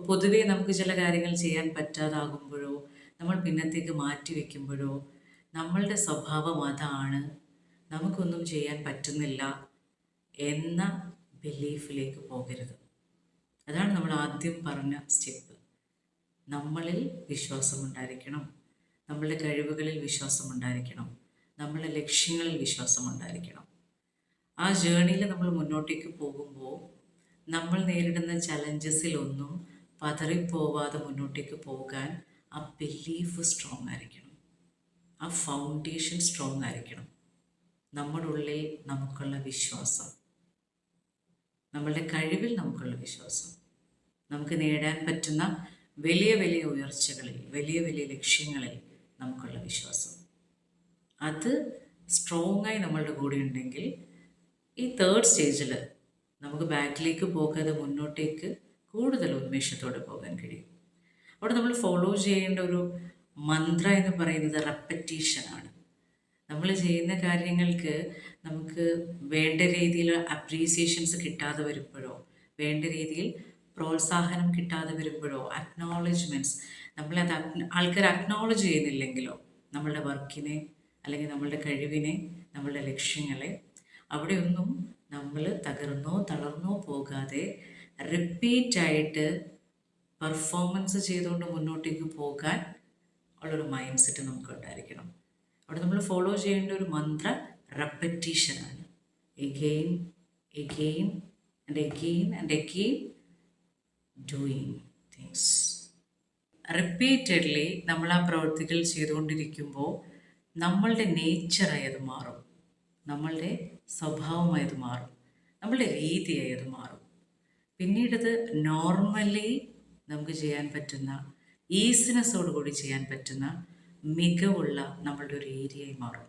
പൊതുവേ നമുക്ക് ചില കാര്യങ്ങൾ ചെയ്യാൻ പറ്റാതാകുമ്പോഴോ, നമ്മൾ പിന്നത്തേക്ക് മാറ്റി വയ്ക്കുമ്പോഴോ, നമ്മളുടെ സ്വഭാവം അതാണ്, നമുക്കൊന്നും ചെയ്യാൻ പറ്റുന്നില്ല എന്ന ബിലീഫിലേക്ക് പോകരുത്. അതാണ് നമ്മൾ ആദ്യം പറഞ്ഞ സ്റ്റെപ്പ്. നമ്മളിൽ വിശ്വാസമുണ്ടായിരിക്കണം, നമ്മളുടെ കഴിവുകളിൽ വിശ്വാസമുണ്ടായിരിക്കണം, നമ്മളുടെ ലക്ഷ്യങ്ങളിൽ വിശ്വാസമുണ്ടായിരിക്കണം. ആ ജേണിയിൽ നമ്മൾ മുന്നോട്ടേക്ക് പോകുമ്പോൾ നമ്മൾ നേരിടുന്ന ചലഞ്ചസിലൊന്നും പതറിപ്പോവാതെ മുന്നോട്ടേക്ക് പോകാൻ ആ ബിലീഫ് സ്ട്രോങ് ആയിരിക്കണം, ആ ഫൗണ്ടേഷൻ സ്ട്രോങ് ആയിരിക്കണം. നമ്മുടെ ഉള്ളിൽ നമുക്കുള്ള വിശ്വാസം, നമ്മളുടെ കഴിവിൽ നമുക്കുള്ള വിശ്വാസം, നമുക്ക് നേടാൻ പറ്റുന്ന വലിയ വലിയ ഉയർച്ചകളിൽ, വലിയ വലിയ ലക്ഷ്യങ്ങളിൽ നമുക്കുള്ള വിശ്വാസം, അത് സ്ട്രോങ്ങായി നമ്മളുടെ കൂടെ ഉണ്ടെങ്കിൽ ഈ തേർഡ് സ്റ്റേജിൽ നമുക്ക് ബാക്കിലേക്ക് പോകാതെ മുന്നോട്ടേക്ക് കൂടുതൽ ഉന്മേഷത്തോടെ പോകാൻ കഴിയും. അവിടെ നമ്മൾ ഫോളോ ചെയ്യേണ്ട ഒരു മന്ത്ര എന്ന് പറയുന്നത് റെപ്പറ്റീഷനാണ്. നമ്മൾ ചെയ്യുന്ന കാര്യങ്ങൾക്ക് നമുക്ക് വേണ്ട രീതിയിൽ അപ്രീസിയേഷൻസ് കിട്ടാതെ വരുമ്പോഴോ, വേണ്ട രീതിയിൽ പ്രോത്സാഹനം കിട്ടാതെ വരുമ്പോഴോ, അക്നോളജ്മെൻറ്റ്സ് നമ്മളത് ആൾക്കാർ അക്നോളജ് ചെയ്യുന്നില്ലെങ്കിലോ, നമ്മളുടെ വർക്കിനെ അല്ലെങ്കിൽ നമ്മളുടെ കഴിവിനെ, നമ്മളുടെ ലക്ഷ്യങ്ങളെ, അവിടെയൊന്നും നമ്മൾ തകർന്നോ തളർന്നോ പോകാതെ റിപ്പീറ്റായിട്ട് പെർഫോമൻസ് ചെയ്തുകൊണ്ട് മുന്നോട്ടേക്ക് പോകാൻ ഉള്ളൊരു മൈൻഡ് സെറ്റ് നമുക്ക് ഉണ്ടായിരിക്കണം. അവിടെ നമ്മൾ ഫോളോ ചെയ്യേണ്ട ഒരു മന്ത്ര റെപ്പറ്റീഷനാണ്. Again again and again and again doing things. Repeatedly നമ്മൾ ആ പ്രവൃത്തികൾ ചെയ്തുകൊണ്ടിരിക്കുമ്പോൾ നമ്മളുടെ നേച്ചറായി അത് മാറും, നമ്മളുടെ സ്വഭാവമായി അത് മാറും, നമ്മളുടെ രീതിയായി അത് മാറും. പിന്നീടത് നോർമലി നമുക്ക് ചെയ്യാൻ പറ്റുന്ന, ഈസിനെസ്സോടുകൂടി ചെയ്യാൻ പറ്റുന്ന മികവുള്ള നമ്മളുടെ ഒരു ഏരിയയായി മാറും.